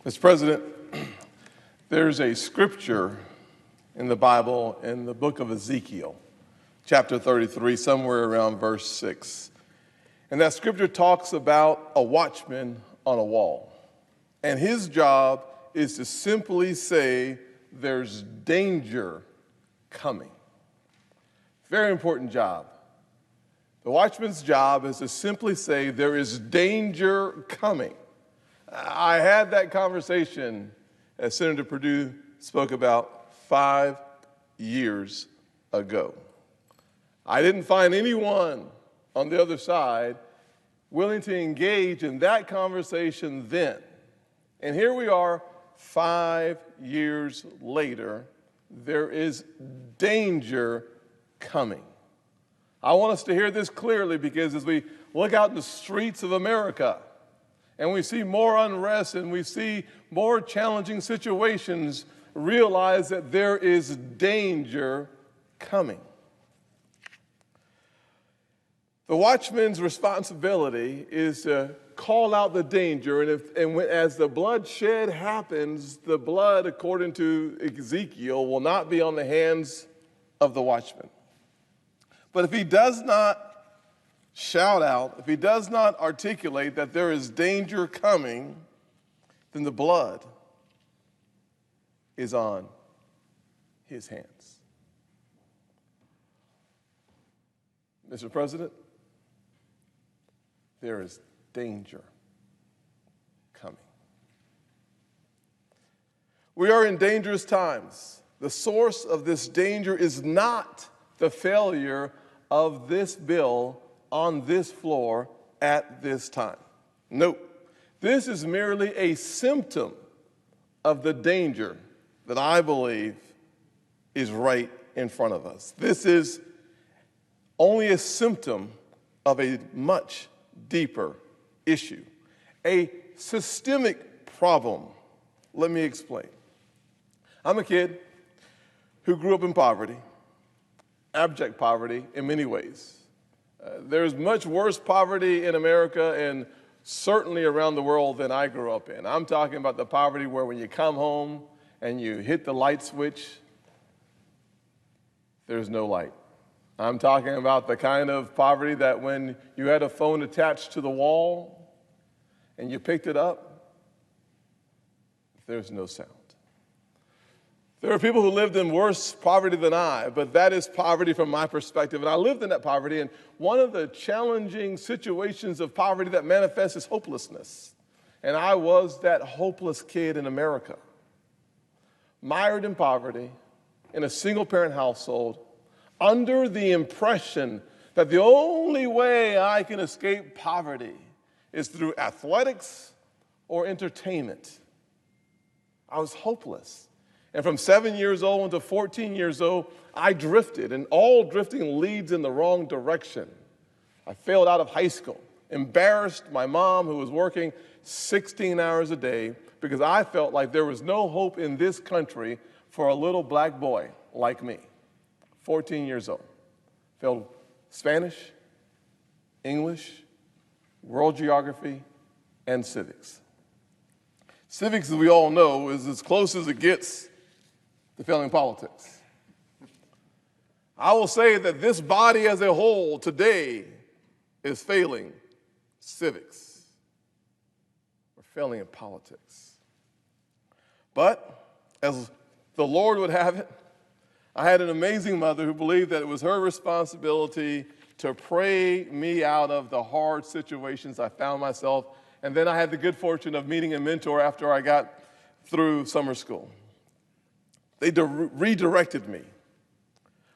Mr. President, there's a scripture in the Bible in the book of Ezekiel, chapter 33, somewhere around verse 6. And that scripture talks about a watchman on a wall. And his job is to simply say, there's danger coming. Very important job. The watchman's job is to simply say, there is danger coming. I had that conversation, as Senator Perdue spoke about, 5 years ago. I didn't find anyone on the other side willing to engage in that conversation then. And here we are 5 years later. There is danger coming. I want us to hear this clearly, because as we look out in the streets of America and we see more unrest and we see more challenging situations, realize that there is danger coming. The watchman's responsibility is to call out the danger, as the bloodshed happens, the blood, according to Ezekiel, will not be on the hands of the watchman. But if he does not shout out, if he does not articulate that there is danger coming, then the blood is on his hands. Mr. President, there is danger coming. We are in dangerous times. The source of this danger is not the failure of this bill on this floor at this time. Nope. This is merely a symptom of the danger that I believe is right in front of us. This is only a symptom of a much deeper issue, a systemic problem. Let me explain. I'm a kid who grew up in poverty, abject poverty in many ways. There's much worse poverty in America and certainly around the world than I grew up in. I'm talking about the poverty where when you come home and you hit the light switch, there's no light. I'm talking about the kind of poverty that when you had a phone attached to the wall and you picked it up, there's no sound. There are people who lived in worse poverty than I, but that is poverty from my perspective. And I lived in that poverty, and one of the challenging situations of poverty that manifests is hopelessness. And I was that hopeless kid in America, mired in poverty, in a single-parent household, under the impression that the only way I can escape poverty is through athletics or entertainment. I was hopeless. And from 7 years old to 14 years old, I drifted, and all drifting leads in the wrong direction. I failed out of high school, embarrassed my mom, who was working 16 hours a day, because I felt like there was no hope in this country for a little black boy like me. 14 years old. Failed Spanish, English, world geography, and civics. Civics, as we all know, is as close as it gets to failing politics. I will say that this body as a whole today is failing civics. We're failing in politics. But as the Lord would have it, I had an amazing mother who believed that it was her responsibility to pray me out of the hard situations I found myself. And then I had the good fortune of meeting a mentor after I got through summer school. They redirected me.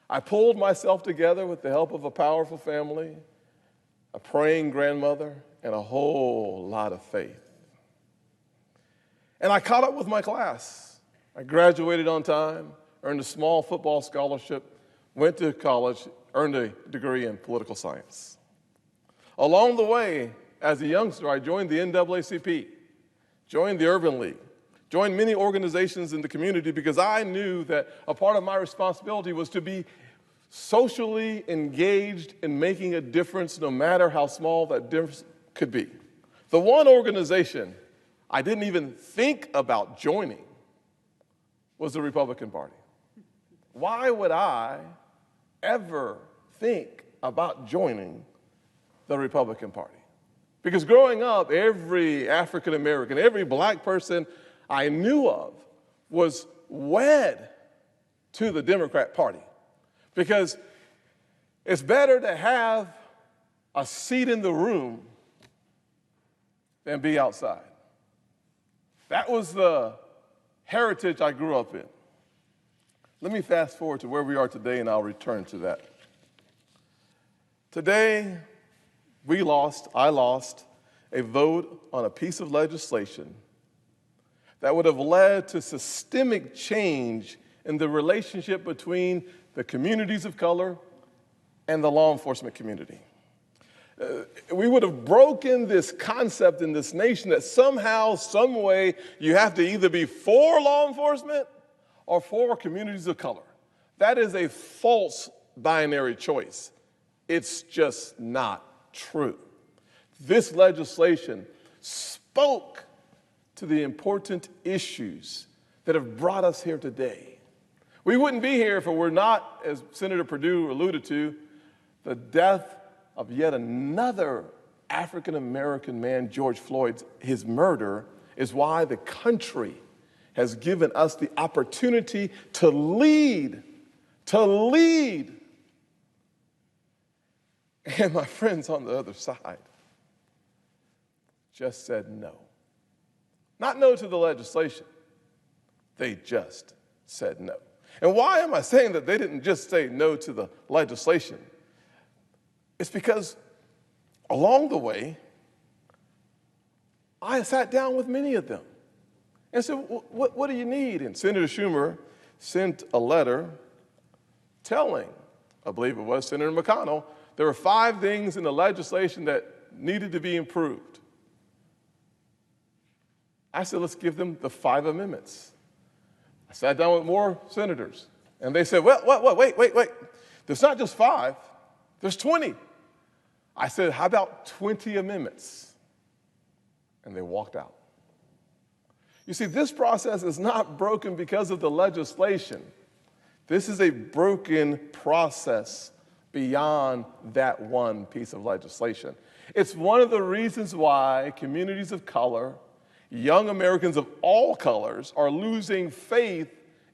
I pulled myself together with the help of a powerful family, a praying grandmother, and a whole lot of faith. And I caught up with my class. I graduated on time, earned a small football scholarship, went to college, earned a degree in political science. Along the way, as a youngster, I joined the NAACP, joined the Urban League, joined many organizations in the community, because I knew that a part of my responsibility was to be socially engaged in making a difference, no matter how small that difference could be. The one organization I didn't even think about joining was the Republican Party. Why would I ever think about joining the Republican Party? Because growing up, every African American, every black person I knew of was wed to the Democrat Party. Because it's better to have a seat in the room than be outside. That was the heritage I grew up in. Let me fast forward to where we are today, and I'll return to that. Today, I lost a vote on a piece of legislation that would have led to systemic change in the relationship between the communities of color and the law enforcement community. We would have broken this concept in this nation that somehow, some way, you have to either be for law enforcement or for communities of color. That is a false binary choice. It's just not true. This legislation spoke to the important issues that have brought us here today. We wouldn't be here if it were not, as Senator Perdue alluded to, the death of yet another African-American man, George Floyd. His murder is why the country has given us the opportunity to lead. And my friends on the other side just said no. Not no to the legislation. They just said no. And why am I saying that they didn't just say no to the legislation? It's because along the way, I sat down with many of them and said, what do you need? And Senator Schumer sent a letter telling, I believe it was Senator McConnell, there were 5 things in the legislation that needed to be improved. I said, let's give them the 5 amendments. I sat down with more senators, and they said, wait. There's not just 5, there's 20. I said, how about 20 amendments? And they walked out. You see, this process is not broken because of the legislation. This is a broken process beyond that one piece of legislation. It's one of the reasons why communities of color, young Americans of all colors, are losing faith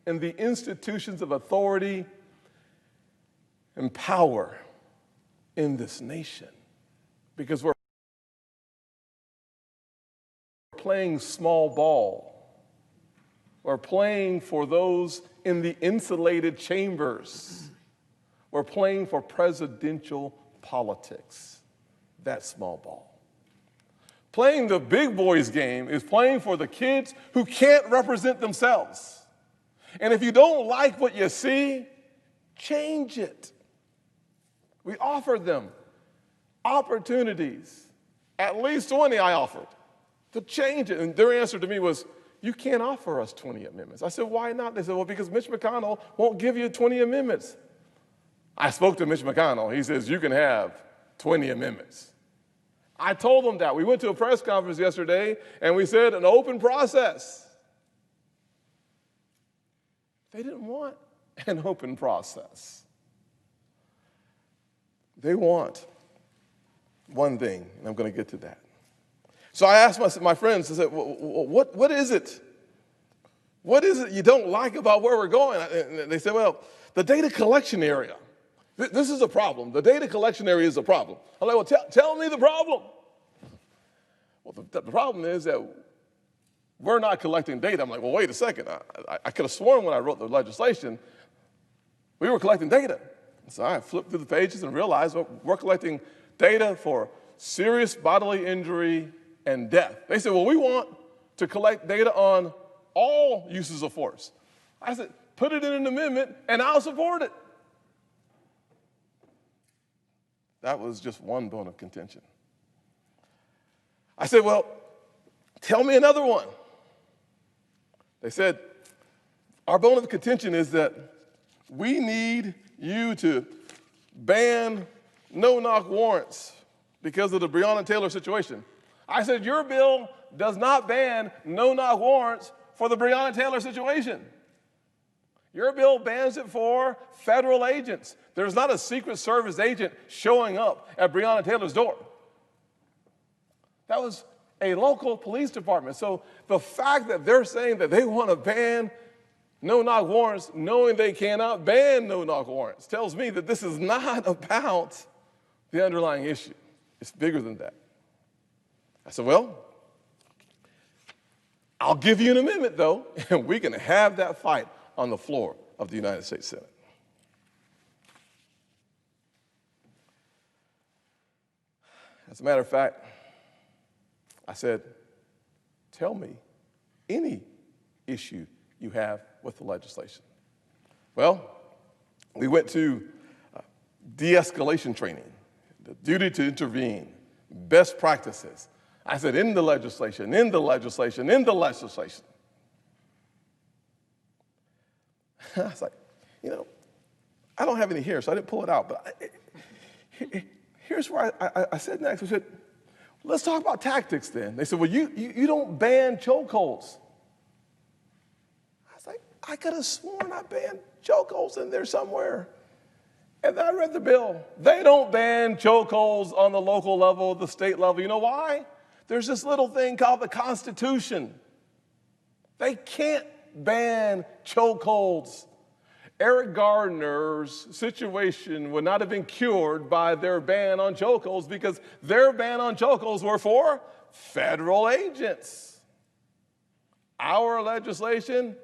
in the institutions of authority and power in this nation, because we're playing small ball. We're playing for those in the insulated chambers. We're playing for presidential politics. That's small ball. Playing the big boys game is playing for the kids who can't represent themselves. And if you don't like what you see, change it. We offered them opportunities, at least 20 I offered, to change it. And their answer to me was, you can't offer us 20 amendments. I said, why not? They said, well, because Mitch McConnell won't give you 20 amendments. I spoke to Mitch McConnell. He says, you can have 20 amendments. I told them that. We went to a press conference yesterday, and we said an open process. They didn't want an open process. They want one thing, and I'm going to get to that. So I asked my friends, I said, what is it? What is it you don't like about where we're going? And they said, well, the data collection area. This is a problem. The data collection area is a problem. I'm like, well, tell me the problem. Well, the problem is that we're not collecting data. I'm like, well, wait a second. I could have sworn when I wrote the legislation, we were collecting data. So I flipped through the pages and realized we're collecting data for serious bodily injury and death. They said, well, we want to collect data on all uses of force. I said, put it in an amendment and I'll support it. That was just one bone of contention. I said, well, tell me another one. They said, our bone of contention is that we need you to ban no-knock warrants because of the Breonna Taylor situation. I said, your bill does not ban no-knock warrants for the Breonna Taylor situation. Your bill bans it for federal agents. There's not a Secret Service agent showing up at Breonna Taylor's door. That was a local police department. So the fact that they're saying that they want to ban no-knock warrants, knowing they cannot ban no-knock warrants, tells me that this is not about the underlying issue. It's bigger than that. I said, well, I'll give you an amendment, though, and we can have that fight on the floor of the United States Senate. As a matter of fact, I said, tell me any issue you have with the legislation. Well, we went to de-escalation training, the duty to intervene, best practices. I said, in the legislation, in the legislation, in the legislation. I was like, I don't have any here, so I didn't pull it out. But here's where I said next. I said, let's talk about tactics then. They said, well, you don't ban chokeholds. I was like, I could have sworn I banned chokeholds in there somewhere. And then I read the bill. They don't ban chokeholds on the local level, the state level. You know why? There's this little thing called the Constitution. They can't ban chokeholds. Eric Gardner's situation would not have been cured by their ban on chokeholds because their ban on chokeholds were for federal agents. Our legislation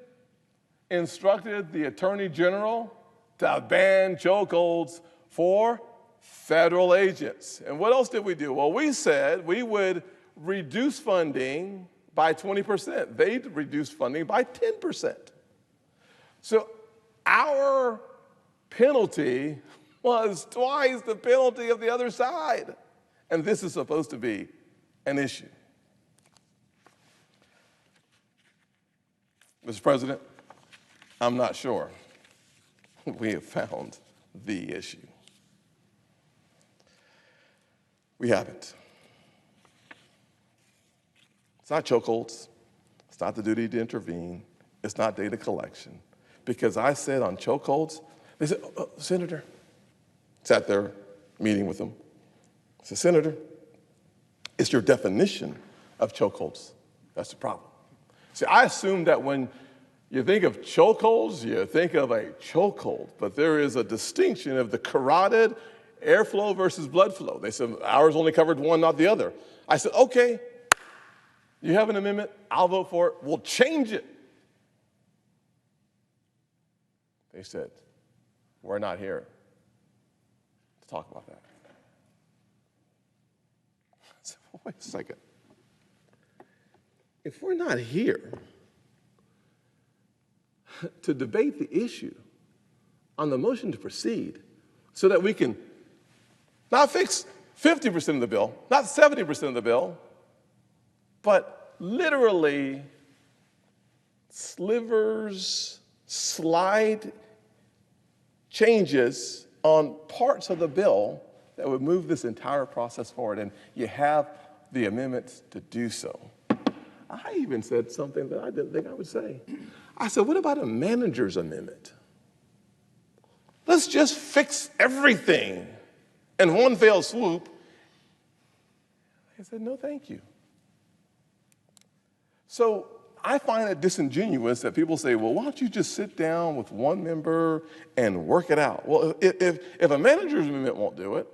instructed the Attorney General to ban chokeholds for federal agents. And what else did we do? Well, we said we would reduce funding by 20%. They'd reduce funding by 10%. So our penalty was twice the penalty of the other side. And this is supposed to be an issue. Mr. President, I'm not sure we have found the issue. We haven't. It's not chokeholds. It's not the duty to intervene. It's not data collection. Because I said on chokeholds, they said, Senator, sat there meeting with them. I said, Senator, it's your definition of chokeholds. That's the problem. See, I assume that when you think of chokeholds, you think of a chokehold, but there is a distinction of the carotid airflow versus blood flow. They said ours only covered one, not the other. I said, okay, you have an amendment, I'll vote for it, we'll change it. They said, we're not here to talk about that. I said, well, wait a second. If we're not here to debate the issue on the motion to proceed so that we can not fix 50% of the bill, not 70% of the bill, but literally slivers, slight changes on parts of the bill that would move this entire process forward, and you have the amendments to do so. I even said something that I didn't think I would say. I said, what about a manager's amendment? Let's just fix everything in one fell swoop. They said, no, thank you. So I find it disingenuous that people say, well, why don't you just sit down with one member and work it out? Well, if a manager's amendment won't do it,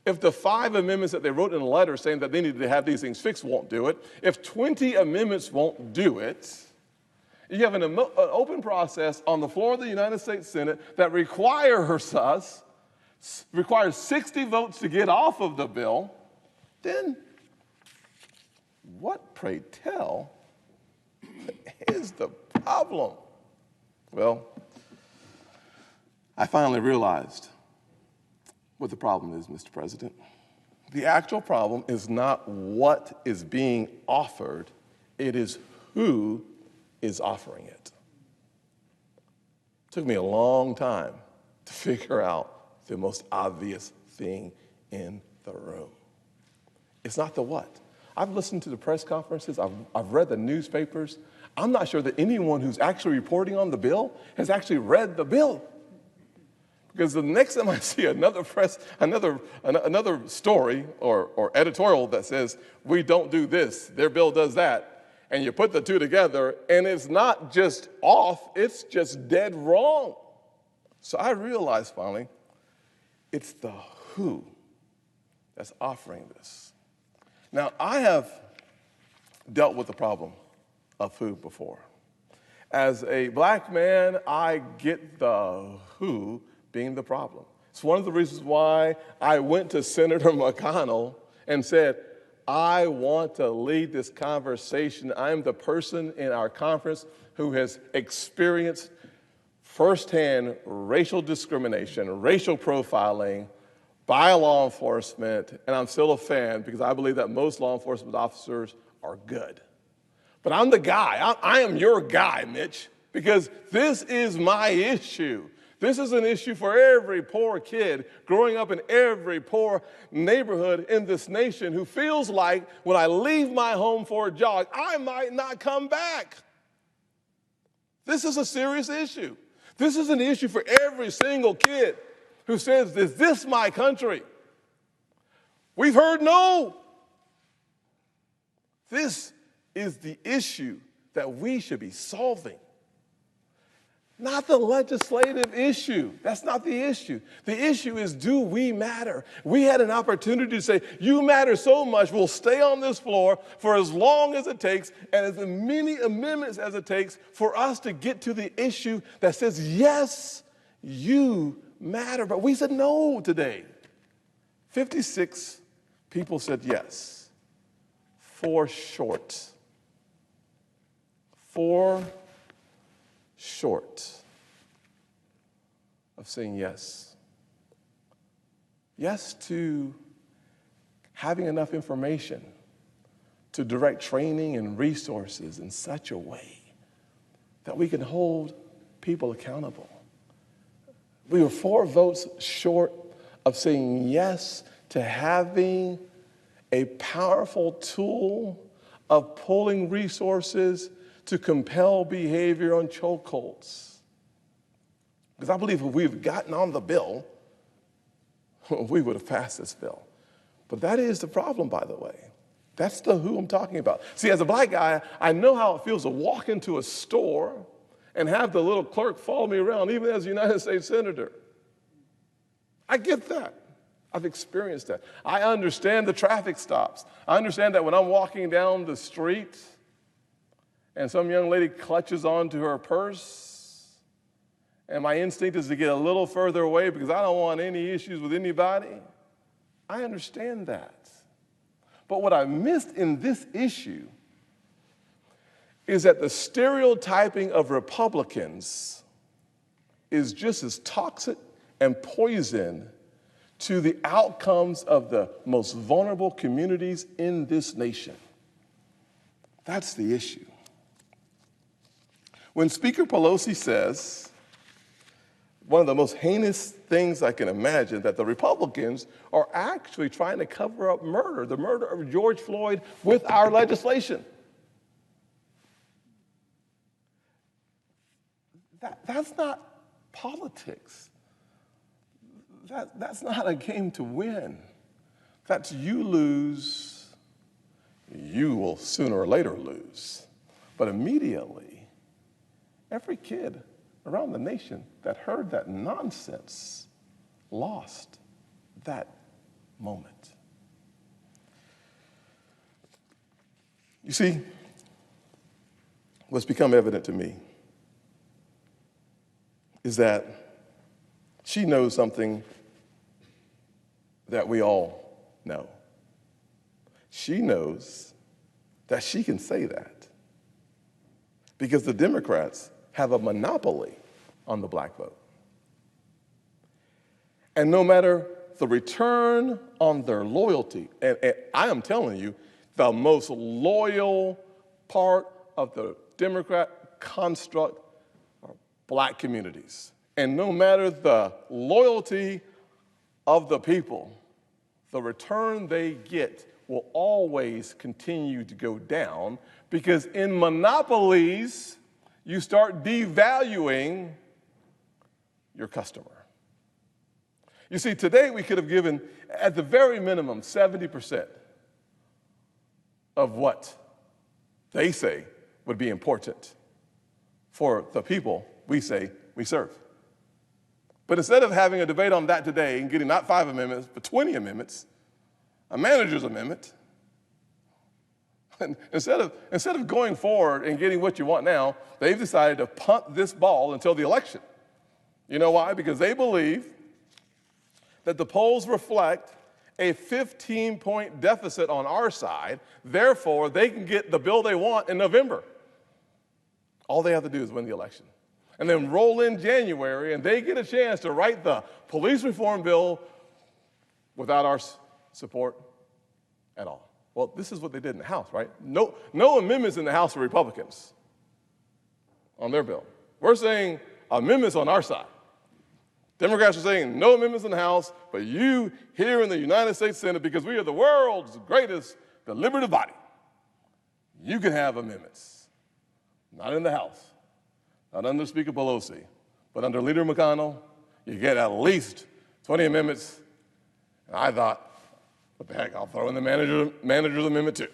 if the 5 amendments that they wrote in a letter saying that they needed to have these things fixed won't do it, if 20 amendments won't do it, you have an open process on the floor of the United States Senate that requires 60 votes to get off of the bill, then what, pray tell, is the problem? Well, I finally realized what the problem is, Mr. President. The actual problem is not what is being offered, it is who is offering it. It took me a long time to figure out the most obvious thing in the room. It's not the what. I've listened to the press conferences, I've read the newspapers. I'm not sure that anyone who's actually reporting on the bill has actually read the bill. Because the next time I see another story or editorial that says, we don't do this, their bill does that, and you put the two together, and it's not just off, it's just dead wrong. So I realized finally, it's the who that's offering this. Now, I have dealt with the problem of who before. As a black man, I get the who being the problem. It's one of the reasons why I went to Senator McConnell and said, I want to lead this conversation. I'm the person in our conference who has experienced firsthand racial discrimination, racial profiling by law enforcement, and I'm still a fan because I believe that most law enforcement officers are good. But I'm the guy. I am your guy, Mitch, because this is my issue. This is an issue for every poor kid growing up in every poor neighborhood in this nation who feels like when I leave my home for a jog, I might not come back. This is a serious issue. This is an issue for every single kid who says, is this my country? We've heard no. This is the issue that we should be solving. Not the legislative issue. That's not the issue. The issue is, do we matter? We had an opportunity to say, you matter so much, we'll stay on this floor for as long as it takes and as many amendments as it takes for us to get to the issue that says, yes, you matter. But we said no today. 56 people said yes. 4 short. 4 short of saying yes. Yes to having enough information to direct training and resources in such a way that we can hold people accountable. We were 4 votes short of saying yes to having a powerful tool of pulling resources to compel behavior on chokeholds. Because I believe if we've gotten on the bill, we would have passed this bill. But that is the problem, by the way. That's the who I'm talking about. See, as a black guy, I know how it feels to walk into a store and have the little clerk follow me around, even as a United States Senator. I get that. I've experienced that. I understand the traffic stops. I understand that when I'm walking down the street and some young lady clutches onto her purse, and my instinct is to get a little further away because I don't want any issues with anybody. I understand that. But what I missed in this issue is that the stereotyping of Republicans is just as toxic and poison to the outcomes of the most vulnerable communities in this nation. That's the issue. When Speaker Pelosi says, one of the most heinous things I can imagine, that the Republicans are actually trying to cover up murder, the murder of George Floyd, with our legislation. That's not politics. That's not a game to win. That's you lose, you will sooner or later lose. But immediately, every kid around the nation that heard that nonsense lost that moment. You see, what's become evident to me is that she knows something that we all know. She knows that she can say that because the Democrats have a monopoly on the black vote. And no matter the return on their loyalty, and I am telling you, the most loyal part of the Democrat construct are black communities. And no matter the loyalty of the people, the return they get will always continue to go down because in monopolies, you start devaluing your customer. You see, today we could have given, at the very minimum, 70% of what they say would be important for the people we say we serve. But instead of having a debate on that today and getting not 5 amendments, but 20 amendments, a manager's amendment, and instead of going forward and getting what you want now, they've decided to punt this ball until the election. You know why? Because they believe that the polls reflect a 15-point deficit on our side, therefore they can get the bill they want in November. All they have to do is win the election. And then roll in January, and they get a chance to write the police reform bill without our support at all. Well, this is what they did in the House, right? No amendments in the House for Republicans on their bill. We're saying amendments on our side. Democrats are saying no amendments in the House, but you here in the United States Senate, because we are the world's greatest deliberative body, you can have amendments. Not in the House. Not under Speaker Pelosi, but under Leader McConnell, you get at least 20 amendments. And I thought, what the heck, I'll throw in the manager's amendment too.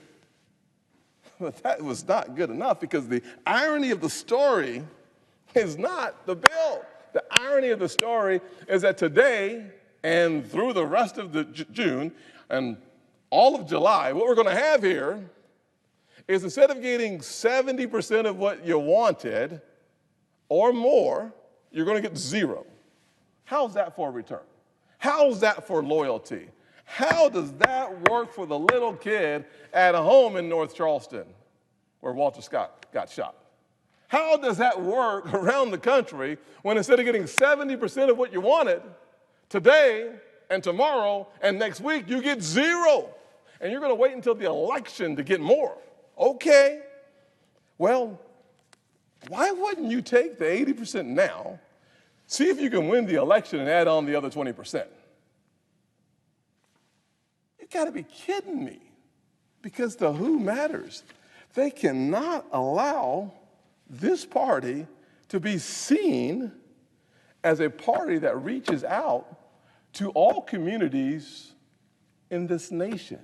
But that was not good enough because the irony of the story is not the bill. The irony of the story is that today and through the rest of the June and all of July, what we're going to have here is instead of getting 70% of what you wanted, or more, you're going to get 0. How's that for a return? How's that for loyalty? How does that work for the little kid at a home in North Charleston where Walter Scott got shot? How does that work around the country when instead of getting 70% of what you wanted, today and tomorrow and next week, you get 0? And you're going to wait until the election to get more. Okay. Well, why wouldn't you take the 80% now, see if you can win the election and add on the other 20%? You got to be kidding me, because the who matters. They cannot allow this party to be seen as a party that reaches out to all communities in this nation.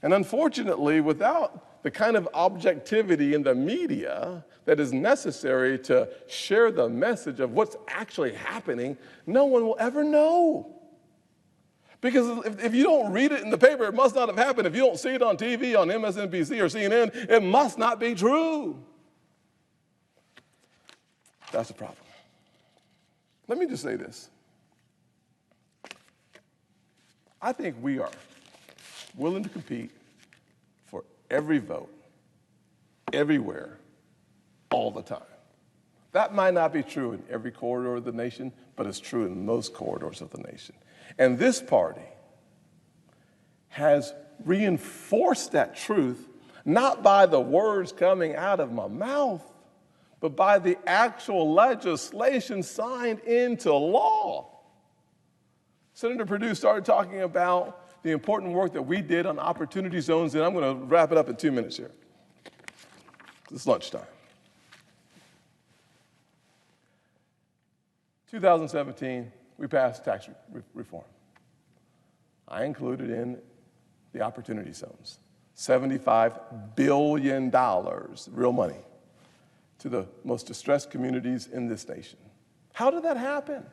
And unfortunately, without the kind of objectivity in the media that is necessary to share the message of what's actually happening, no one will ever know. Because if you don't read it in the paper, it must not have happened. If you don't see it on TV, on MSNBC or CNN, it must not be true. That's the problem. Let me just say this. I think we are willing to compete for every vote, everywhere, all the time. That might not be true in every corridor of the nation, but it's true in most corridors of the nation. And this party has reinforced that truth, not by the words coming out of my mouth, but by the actual legislation signed into law. Senator Perdue started talking about the important work that we did on opportunity zones, and I'm going to wrap it up in 2 minutes here. It's lunchtime. 2017, we passed tax reform. I included in the opportunity zones $75 billion, real money, to the most distressed communities in this nation. How did that happen?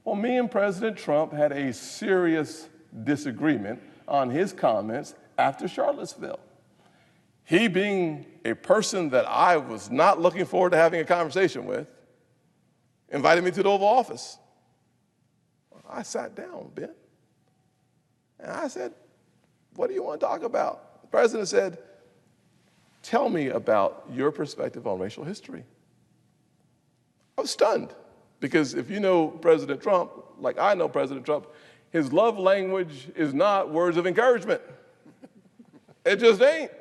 Well, me and President Trump had a serious disagreement on his comments after Charlottesville. He, being a person that I was not looking forward to having a conversation with, invited me to the Oval Office. I sat down, Ben, and I said, what do you want to talk about? The president said, tell me about your perspective on racial history. I was stunned, because if you know President Trump, like I know President Trump, his love language is not words of encouragement. It just ain't.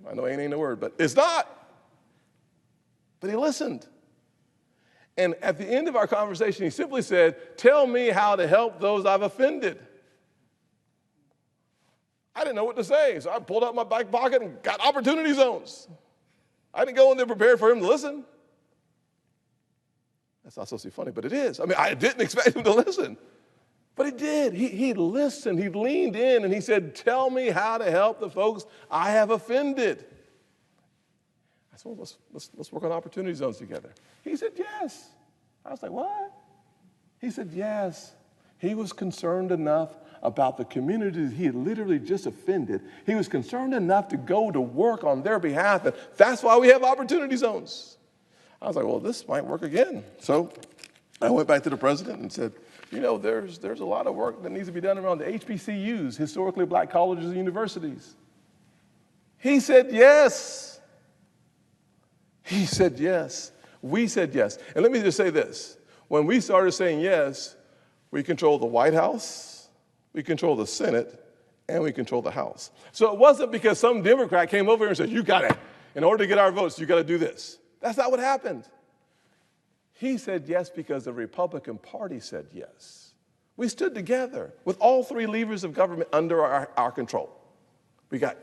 I know ain't a word, but it's not. But he listened. And at the end of our conversation, he simply said, tell me how to help those I've offended. I didn't know what to say, so I pulled out my back pocket and got opportunity zones. I didn't go in there prepared for him to listen. That's not supposed to be funny, but it is. I mean, I didn't expect him to listen, but he did. He listened, he leaned in, and he said, tell me how to help the folks I have offended. I said, well, let's work on opportunity zones together. He said, yes. I was like, what? He said, yes. He was concerned enough about the communities he had literally just offended. He was concerned enough to go to work on their behalf, and that's why we have opportunity zones. I was like, well, this might work again. So I went back to the president and said, you know, there's a lot of work that needs to be done around the HBCUs, historically black colleges and universities. He said yes. He said yes. We said yes. And let me just say this. When we started saying yes, we control the White House, we control the Senate, and we control the House. So it wasn't because some Democrat came over here and said, you got to, in order to get our votes, you got to do this. That's not what happened. He said yes because the Republican Party said yes. We stood together with all three levers of government under our control. We got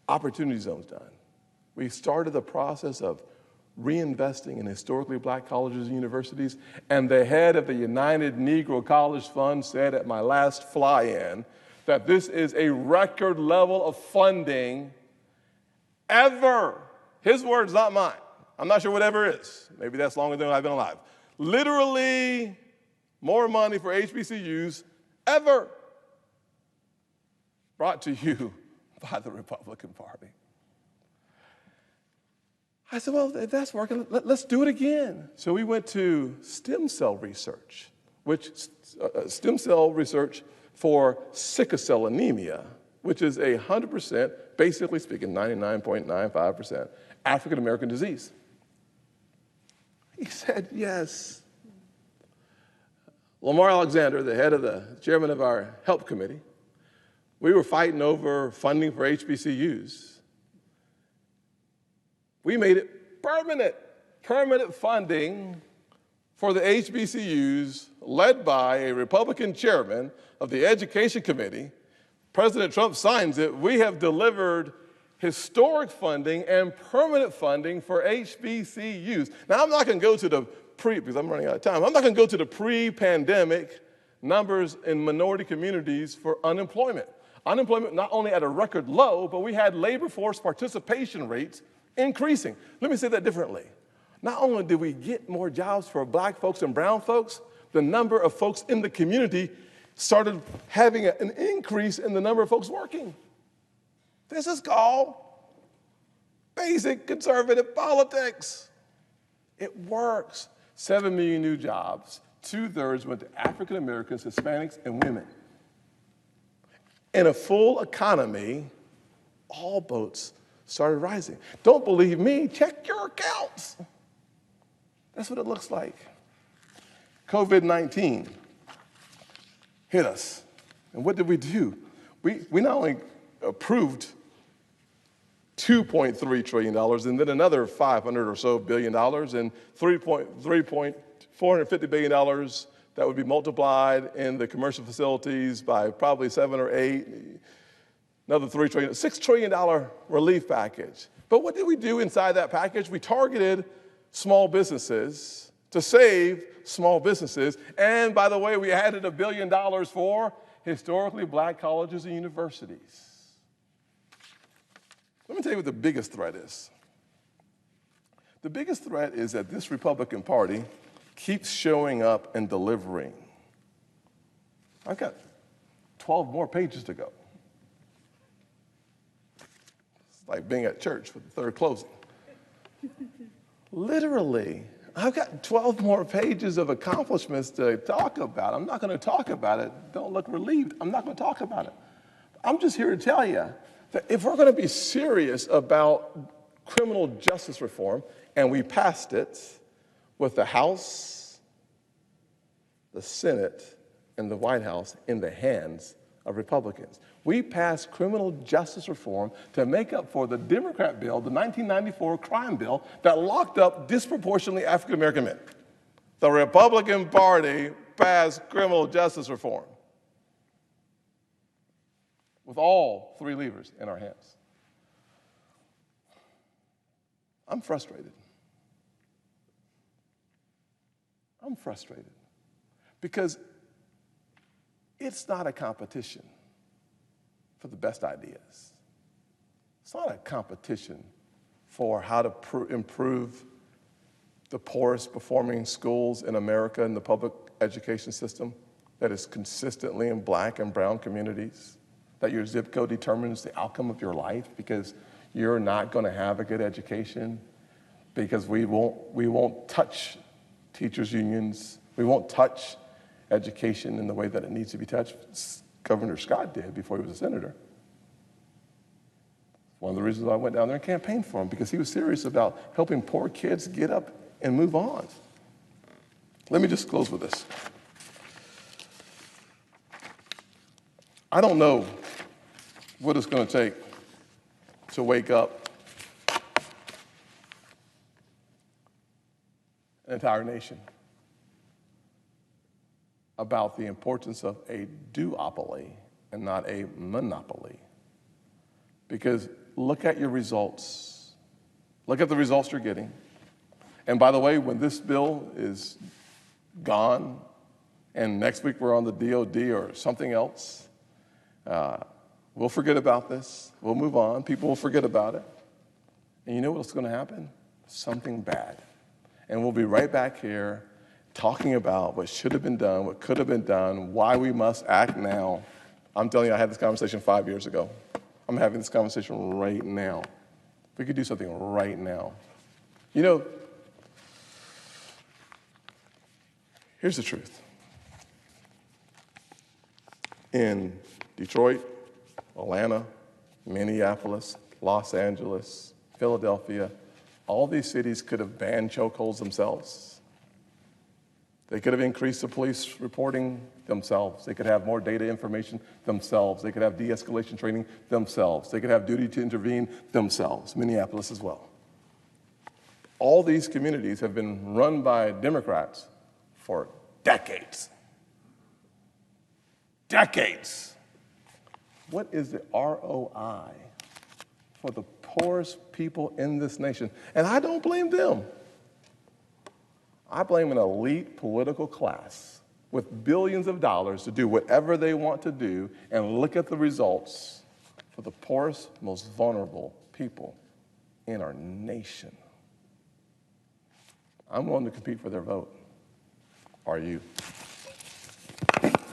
opportunity zones done. We started the process of reinvesting in historically black colleges and universities, and the head of the United Negro College Fund said at my last fly-in that this is a record level of funding ever. His words, not mine. I'm not sure what ever is. Maybe that's longer than I've been alive. Literally more money for HBCUs ever brought to you by the Republican Party. I said, well, if that's working, let's do it again. So we went to stem cell research, which stem cell research for sickle cell anemia, which is 100%, basically speaking, 99.95% African-American disease. He said yes. Lamar Alexander, the head of the chairman of our health committee, we were fighting over funding for HBCUs. We made it permanent funding for the HBCUs led by a Republican chairman of the Education Committee. President Trump signs it. We have delivered historic funding and permanent funding for HBCUs. Now, I'm not going to go to the because I'm running out of time. I'm not going to go to the pre-pandemic numbers in minority communities for unemployment. Unemployment not only at a record low, but we had labor force participation rates increasing. Let me say that differently. Not only did we get more jobs for black folks and brown folks, the number of folks in the community started having an increase in the number of folks working. This is called basic conservative politics. It works. 7 million new jobs, 2/3 went to African Americans, Hispanics, and women. In a full economy, all boats started rising. Don't believe me? Check your accounts. That's what it looks like. COVID-19 hit us. And what did we do? We not only approved $2.3 trillion and then another $500 or so billion and $450 billion that would be multiplied in the commercial facilities by probably 7 or 8, another $3 trillion, $6 trillion relief package. But what did we do inside that package? We targeted small businesses to save small businesses. And by the way, we added $1 billion for historically black colleges and universities. Let me tell you what the biggest threat is. The biggest threat is that this Republican Party keeps showing up and delivering. I've got 12 more pages to go. It's like being at church with the third closing. Literally, I've got 12 more pages of accomplishments to talk about. I'm not going to talk about it. Don't look relieved. I'm not going to talk about it. I'm just here to tell you that if we're going to be serious about criminal justice reform, and we passed it with the House, the Senate, and the White House in the hands of Republicans. We passed criminal justice reform to make up for the Democrat bill, the 1994 crime bill, that locked up disproportionately African-American men. The Republican Party passed criminal justice reform. with all three levers in our hands. I'm frustrated. I'm frustrated because it's not a competition for the best ideas. It's not a competition for how to improve the poorest performing schools in America in the public education system that is consistently in black and brown communities, that your zip code determines the outcome of your life because you're not going to have a good education, because we won't touch teachers' unions, we won't touch education in the way that it needs to be touched. Governor Scott did before he was a senator. One of the reasons I went down there and campaigned for him, because he was serious about helping poor kids get up and move on. Let me just close with this. I don't know what it's going to take to wake up an entire nation about the importance of a duopoly and not a monopoly. Because look at your results. Look at the results you're getting. And by the way, when this bill is gone and next week we're on the DOD or something else, we'll forget about this. We'll move on. People will forget about it. And you know what's going to happen? Something bad. And we'll be right back here talking about what should have been done, what could have been done, why we must act now. I'm telling you, I had this conversation 5 years ago. I'm having this conversation right now. We could do something right now. You know, here's the truth. In Detroit, Atlanta, Minneapolis, Los Angeles, Philadelphia, all these cities could have banned chokeholds themselves. They could have increased the police reporting themselves. They could have more data information themselves. They could have de-escalation training themselves. They could have duty to intervene themselves, Minneapolis as well. All these communities have been run by Democrats for decades. Decades. What is the ROI for the poorest people in this nation? And I don't blame them. I blame an elite political class with billions of dollars to do whatever they want to do, and look at the results for the poorest, most vulnerable people in our nation. I'm willing to compete for their vote. Are you?